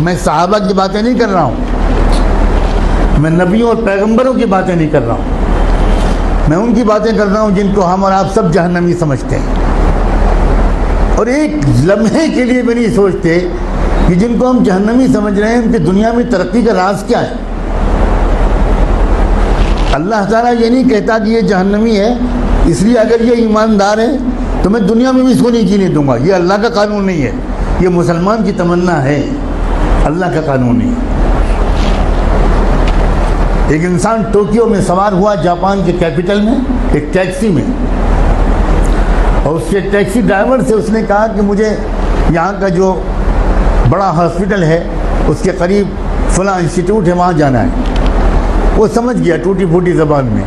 میں صحابہ کی باتیں نہیں کر رہا ہوں، میں نبیوں اور پیغمبروں کی باتیں نہیں کر رہا ہوں، میں ان کی باتیں کر رہا ہوں جن کو ہم اور آپ سب جہنمی سمجھتے ہیں، اور ایک لمحے کے لیے بھی نہیں سوچتے کہ جن کو ہم جہنمی سمجھ رہے ہیں ان کی دنیا میں ترقی کا راز کیا ہے۔ اللہ تعالیٰ یہ نہیں کہتا کہ یہ جہنمی ہے اس لیے اگر یہ ایماندار ہے تو میں دنیا میں بھی اس کو نہیں جینے دوں گا، یہ اللہ کا قانون نہیں ہے، یہ مسلمان کی تمنا ہے، اللہ کا قانون نہیں ہے۔ ایک انسان ٹوکیو میں سوار ہوا جاپان کے کیپٹل میں ایک ٹیکسی میں، اور اس کے ٹیکسی ڈرائیور سے اس نے کہا کہ مجھے یہاں کا جو بڑا ہاسپٹل ہے اس کے قریب فلاں انسٹیٹیوٹ ہے وہاں جانا ہے۔ وہ سمجھ گیا ٹوٹی پھوٹی زبان میں،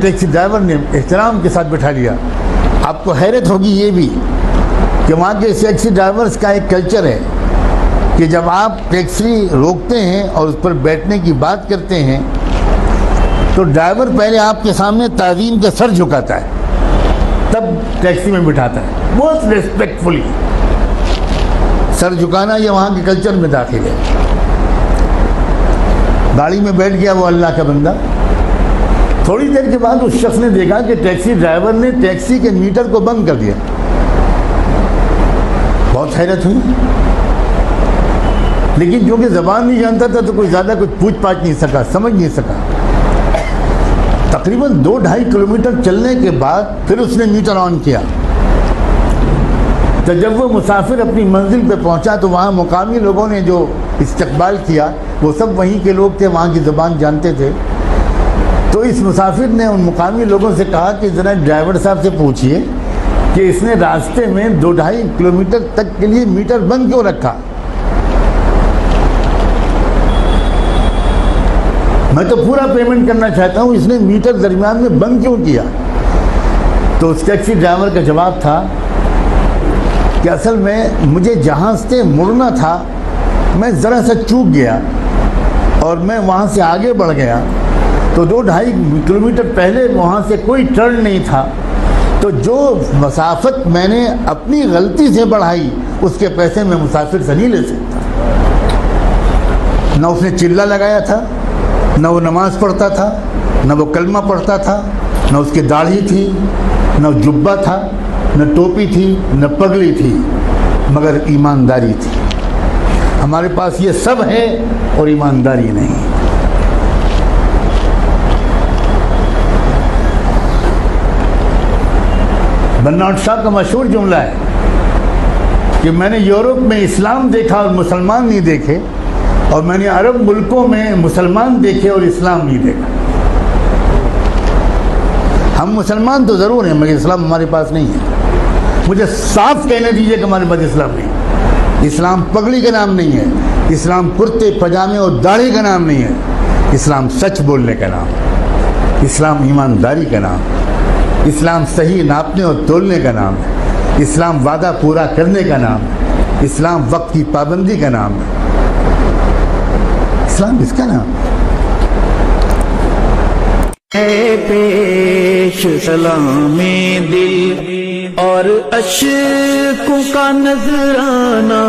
ٹیکسی ڈرائیور نے احترام کے ساتھ بٹھا لیا۔ آپ کو حیرت ہوگی یہ بھی کہ وہاں کے ٹیکسی ڈرائیورز کا ایک کلچر ہے کہ جب آپ ٹیکسی روکتے ہیں اور اس پر بیٹھنے کی بات کرتے ہیں تو ڈرائیور پہلے آپ کے سامنے تعظیم کا سر جھکاتا ہے، تب ٹیکسی میں بٹھاتا ہے، بہت ریسپیکٹفلی۔ سر جھکانا یہ وہاں کے کلچر میں داخل ہے۔ گاڑی میں بیٹھ گیا وہ اللہ کا بندہ، تھوڑی دیر کے بعد اس شخص نے دیکھا کہ ٹیکسی ڈرائیور نے ٹیکسی کے میٹر کو بند کر دیا۔ بہت حیرت ہوئی، لیکن کیونکہ زبان نہیں جانتا تھا تو کوئی زیادہ کچھ پوچھ پاچھ نہیں سکا، سمجھ نہیں سکا۔ تقریباً 2-2.5 کلومیٹر چلنے کے بعد پھر اس نے میٹر آن کیا، تو جب وہ مسافر اپنی منزل پہ پہنچا تو وہاں مقامی لوگوں نے جو استقبال کیا وہ سب وہیں کے لوگ تھے، وہاں کی زبان جانتے تھے۔ تو اس مسافر نے ان مقامی لوگوں سے کہا کہ ذرا ڈرائیور صاحب سے پوچھئے کہ اس نے راستے میں 2-2.5 کلومیٹر تک کے لیے میٹر بند کیوں رکھا؟ میں تو پورا پیمنٹ کرنا چاہتا ہوں، اس نے میٹر درمیان میں بند کیوں کیا؟ تو اس ٹیکسی ڈرائیور کا جواب تھا کہ اصل میں مجھے جہاں سے مڑنا تھا میں ذرا سا چوک گیا اور میں وہاں سے آگے بڑھ گیا، تو 2-2.5 کلومیٹر پہلے وہاں سے کوئی ٹرن نہیں تھا، تو جو مسافت میں نے اپنی غلطی سے بڑھائی اس کے پیسے میں مسافر سے نہیں لے سکتا۔ نہ اس نے چلہ لگایا تھا، نہ وہ نماز پڑھتا تھا، نہ وہ کلمہ پڑھتا تھا، نہ اس کی داڑھی تھی، نہ جبہ تھا، نہ ٹوپی تھی، نہ پگڑی تھی، مگر ایمانداری تھی۔ ہمارے پاس یہ سب ہے اور ایمانداری نہیں۔ برنارڈ شاہ کا مشہور جملہ ہے کہ میں نے یورپ میں اسلام دیکھا اور مسلمان نہیں دیکھے، اور میں نے عرب ملکوں میں مسلمان دیکھے اور اسلام نہیں دیکھا۔ ہم مسلمان تو ضرور ہیں مگر اسلام ہمارے پاس نہیں ہے۔ مجھے صاف کہنے دیجئے کہ ہمارے پاس اسلام نہیں ہے۔ اسلام پگڑی کا نام نہیں ہے، اسلام کرتے پجامے اور داڑھی کا نام نہیں ہے، اسلام سچ بولنے کا نام ہے، اسلام ایمانداری کا نام ہے، اسلام صحیح ناپنے اور تولنے کا نام ہے، اسلام وعدہ پورا کرنے کا نام ہے، اسلام وقت کی پابندی کا نام ہے، اسلام اس کا نام ہے۔ پیش سلام دل اور اشکوں کا نذرانہ